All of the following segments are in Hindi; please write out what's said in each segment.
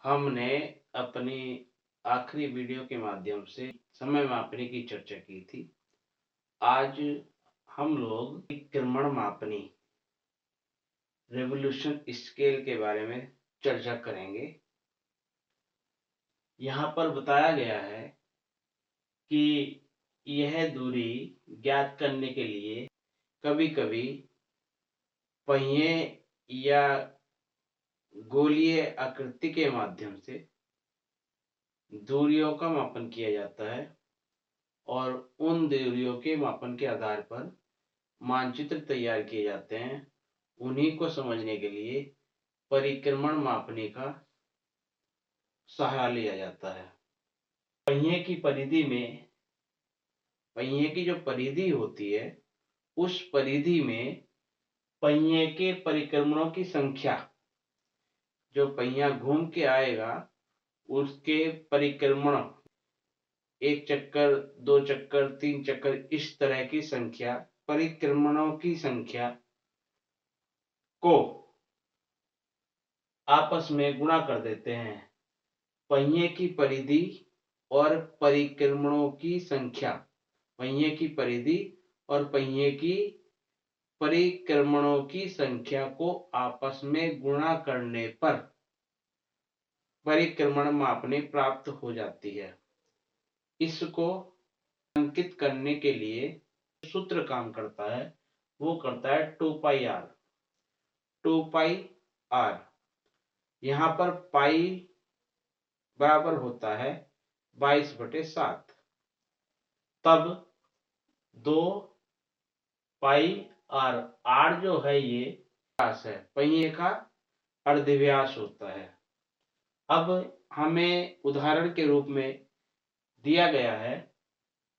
हमने अपनी आखिरी वीडियो के माध्यम से समय मापने की चर्चा की थी। आज हम लोग परिक्रमण मापनी रेवोल्यूशन स्केल के बारे में चर्चा करेंगे। यहाँ पर बताया गया है कि यह दूरी ज्ञात करने के लिए कभी-कभी पहिए या गोलीय आकृति के माध्यम से दूरियों का मापन किया जाता है और उन दूरियों के मापन के आधार पर मानचित्र तैयार किए जाते हैं। उन्हीं को समझने के लिए परिक्रमण मापने का सहारा लिया जाता है। पहिए की परिधि में पहिए की जो परिधि होती है, उस परिधि में पहिए के परिक्रमणों की संख्या, जो पहिया घूम के आएगा उसके परिक्रमण, एक चक्कर, दो चक्कर, तीन चक्कर, इस तरह की संख्या, परिक्रमणों की संख्या को आपस में गुणा कर देते हैं। पहिए की परिधि और परिक्रमणों की संख्या, पहिए की परिधि और पहिए की परिक्रमणों की संख्या को आपस में गुणा करने पर परिक्रमण मापने प्राप्त हो जाती है। इसको अंकित करने के लिए सूत्र काम करता है, वो करता है 2πr। 2πr यहाँ पर पाई बराबर होता है 22/7। तब 2πr, r जो है ये व्यास है, पहिए का अर्धव्यास होता है। अब हमें उदाहरण के रूप में दिया गया है,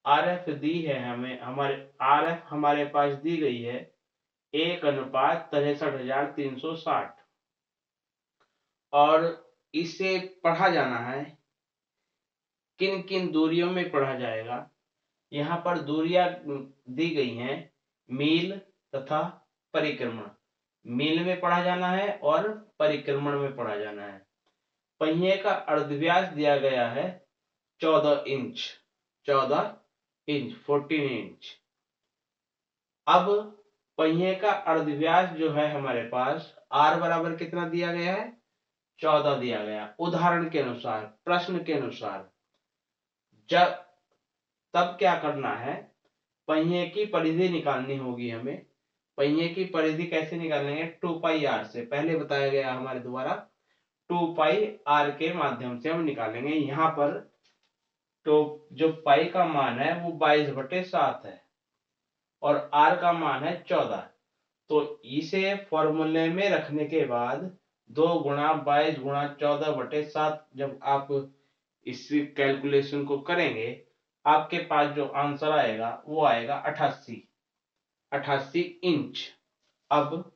RF दी है हमें, RF हमारे पास दी गई है 1:63,360 और इसे पढ़ा जाना है। किन किन दूरियों में पढ़ा जाएगा? यहाँ पर दूरियां दी गई हैं, मील तथा परिक्रमण। मील में पढ़ा जाना है और परिक्रमण में पढ़ा जाना है। पहिए का अर्धव्यास दिया गया है 14 इंच, 14 इंच। अब पहिए का अर्धव्यास जो है हमारे पास, r बराबर कितना दिया गया है? 14 दिया गया। उदाहरण के अनुसार, प्रश्न के अनुसार, तब क्या करना है? पहिए की परिधि निकालनी होगी हमें। पहिए की परिधि कैसे निकालेंगे? 2πr से, पहले बताया गया हमारे द्वारा 2πr के माध्यम से हम निकालेंगे। यहाँ पर तो जो पाई का मान है वो 22/7 है और r का मान है 14। तो इसे फॉर्मूले में रखने के बाद 2 × 22 × 14/7 जब आप इस कैलकुलेशन को करेंगे, आपके पास जो आंसर आएगा वो आएगा 88 इंच। अब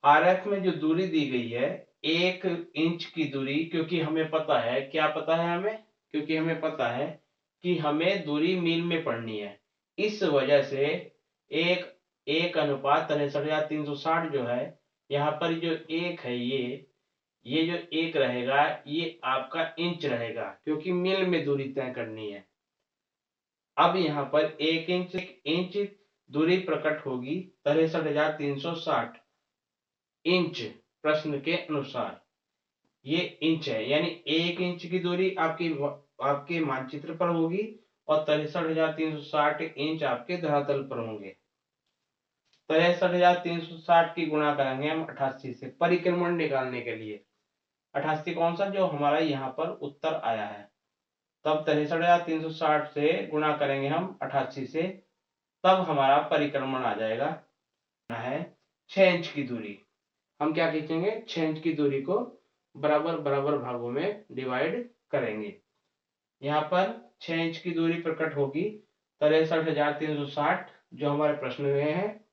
RF में जो दूरी दी गई है 1 इंच की दूरी, क्योंकि हमें पता है, क्या पता है हमें? क्योंकि हमें पता है कि हमें दूरी मील में पढ़नी है। इस वजह से 1:63,360 जो है, यहाँ पर जो 1 है, ये जो 1 रहेगा ये आपका इंच रहेगा, क्योंकि मील में दूरी तय करनी है। अब यहाँ पर 1 इंच दूरी प्रकट होगी 63,360 इंच प्रश्न के अनुसार। ये इंच है, यानी 1 इंच की दूरी आपके मानचित्र पर होगी और 63,360 इंच आपके धरातल पर होंगे। 63,360 की गुणा करेंगे हम 88 से परिक्रमण निकालने के लिए। 88 कौन सा? जो हमारा यहाँ पर उत्तर आया है। तब 63,360 से गुणा करेंगे हम 88 से, तब हमारा परिक्रमण आ जाएगा है 6 इंच की दूरी। हम क्या खींचेंगे? 6 इंच की दूरी को बराबर भागों में डिवाइड करेंगे। यहाँ पर 6 इंच की दूरी प्रकट होगी 63,360 जो हमारे प्रश्न में है,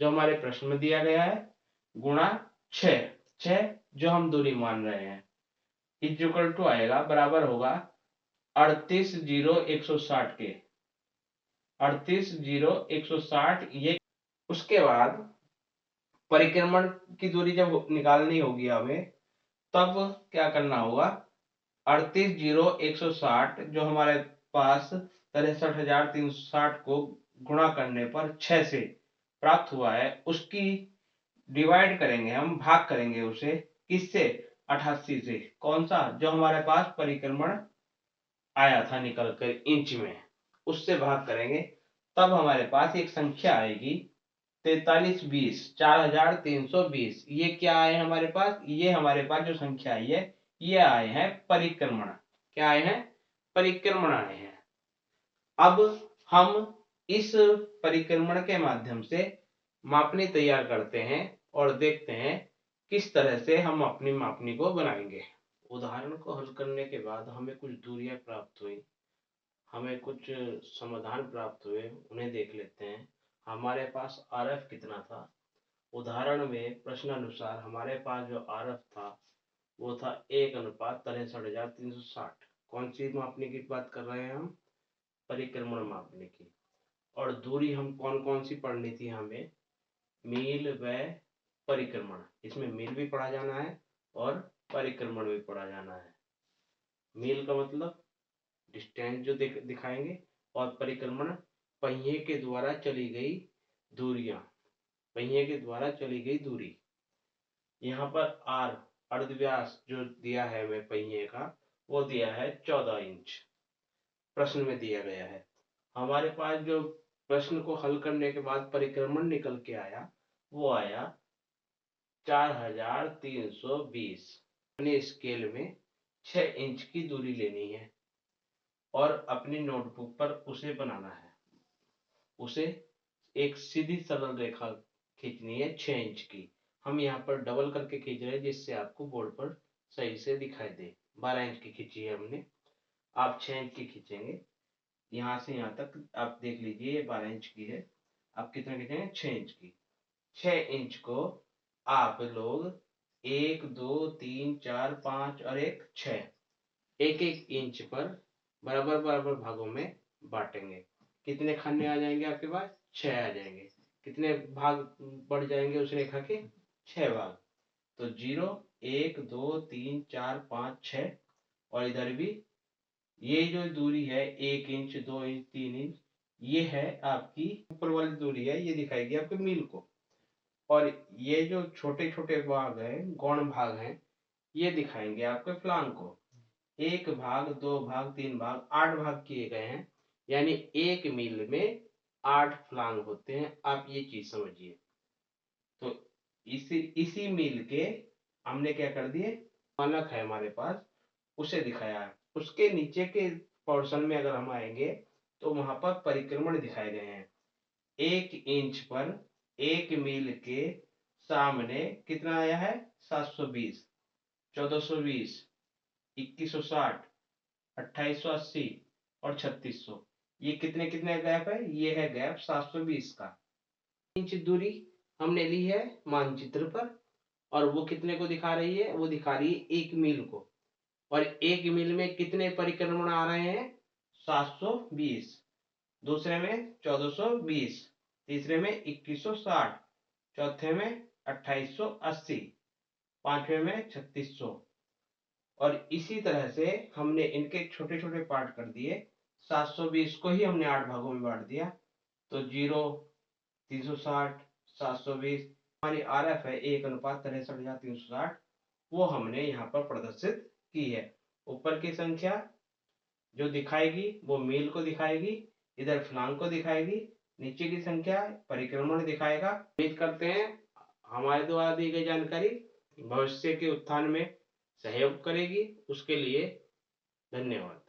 जो हमारे प्रश्न में दिया गया है, गुणा 6 जो हम दूरी मान रहे हैं, इक्वल टू आएगा, बराबर होगा 38,0,160 के। 38,0,160 ये। उसके बाद परिक्रमण की दूरी जब निकालनी होगी हमें, तब क्या करना होगा, 38,0,160 जो हमारे पास 63,360 को गुणा करने पर 6 से प्राप्त हुआ है, उसकी डिवाइड करेंगे, हम भाग करेंगे उसे किससे, 88 से। कौन सा, जो हमारे पास परिक्रमण आया था निकल कर इंच में, उससे भाग करेंगे। तब हमारे पास एक संख्या आएगी 4320, 4320। ये क्या आए हमारे पास, ये हमारे पास जो संख्या आई है ये आए हैं परिक्रमण। क्या आए हैं, परिक्रमण आए हैं। अब हम इस परिक्रमण के माध्यम से मापनी तैयार करते हैं और देखते हैं किस तरह से हम अपनी मापनी को बनाएंगे। उदाहरण को हल करने के बाद हमें कुछ दूरियां प्राप्त हुई, हमें कुछ समाधान प्राप्त हुए, उन्हें देख लेते हैं। हमारे पास आरएफ कितना था। उदाहरण में प्रश्नानुसार हमारे पास जो आरएफ था वो था 1:63,360। कौन सी मापने की बात कर रहे हैं हम, परिक्रमण मापने की। और दूरी हम कौन कौन सी पढ़नी थी हमें, मील व परिक्रमण। इसमें मील भी पढ़ा जाना है और परिक्रमण भी पढ़ा जाना है। मील का मतलब डिस्टेंस जो दिखाएंगे, और परिक्रमण पहिए के द्वारा चली गई दूरियां, पहिए के द्वारा चली गई दूरी। यहाँ पर आर अर्धव्यास जो दिया है हमें पहिए का, वो दिया है 14 इंच, प्रश्न में दिया गया है। हमारे पास जो प्रश्न को हल करने के बाद परिक्रमण निकल के आया वो आया 4320। अपने स्केल में 6 इंच की दूरी लेनी है और अपनी नोटबुक पर उसे बनाना है। उसे एक सीधी सरल रेखा खींचनी है 6 इंच की। हम यहाँ पर डबल करके खींच रहे हैं जिससे आपको बोर्ड पर सही से दिखाई दे। 12 इंच की खींची है हमने, आप 6 इंच की खींचेंगे। यहाँ से यहाँ तक आप देख लीजिए, ये 12 इंच की है। आप कितना खींचेंगे, 6 इंच की। 6 इंच को आप लोग 1 2 3 4 5 और 1 6 एक एक इंच पर बराबर बराबर भागों में बांटेंगे। कितने खाने आ जाएंगे आपके पास, 6 आ जाएंगे। कितने भाग बढ़ जाएंगे उस रेखा के, 6 भाग। तो 0 1 2 3 4 5 6, और इधर भी ये जो दूरी है 1 इंच 2 इंच 3 इंच, ये है आपकी ऊपर वाली दूरी है, ये दिखाएगी आपके मील को। और ये जो छोटे छोटे भाग हैं, गौण भाग हैं, ये दिखाएंगे आपके फ्लांग को। 1 भाग 2 भाग 3 भाग 8 भाग किए गए हैं, यानी 1 मील में 8 फ्लांग होते हैं। आप ये चीज समझिए। तो इसी मील के हमने क्या कर दिए, मानक है हमारे पास, उसे दिखाया है। उसके नीचे के पोर्शन में अगर हम आएंगे तो वहां पर परिक्रमण दिखाए गए हैं। 1 इंच पर 1 मील के सामने कितना आया है, 720, 1420, 2160, 2880 और 3600। ये कितने कितने गैप है, ये है गैप 720 का। इंच दूरी हमने ली है मानचित्र पर, और वो कितने को दिखा रही है, वो दिखा रही है 1 मील को। और 1 मील में कितने परिक्रमण आ रहे हैं, 720, दूसरे में 1420, तीसरे में 2160, चौथे में 2880, पांचवे में 3600। और इसी तरह से हमने इनके छोटे छोटे पार्ट कर दिए। 720 को ही हमने 8 भागों में बांट दिया। तो 0 360 720, हमारी आरएफ है 1:63,360, वो हमने यहाँ पर प्रदर्शित की है। ऊपर की संख्या जो दिखाएगी वो मील को दिखाएगी, इधर फ्लांग को दिखाएगी, नीचे की संख्या परिक्रमण दिखाएगा। उम्मीद करते हैं हमारे द्वारा दी गई जानकारी भविष्य के उत्थान में सहयोग करेगी। उसके लिए धन्यवाद।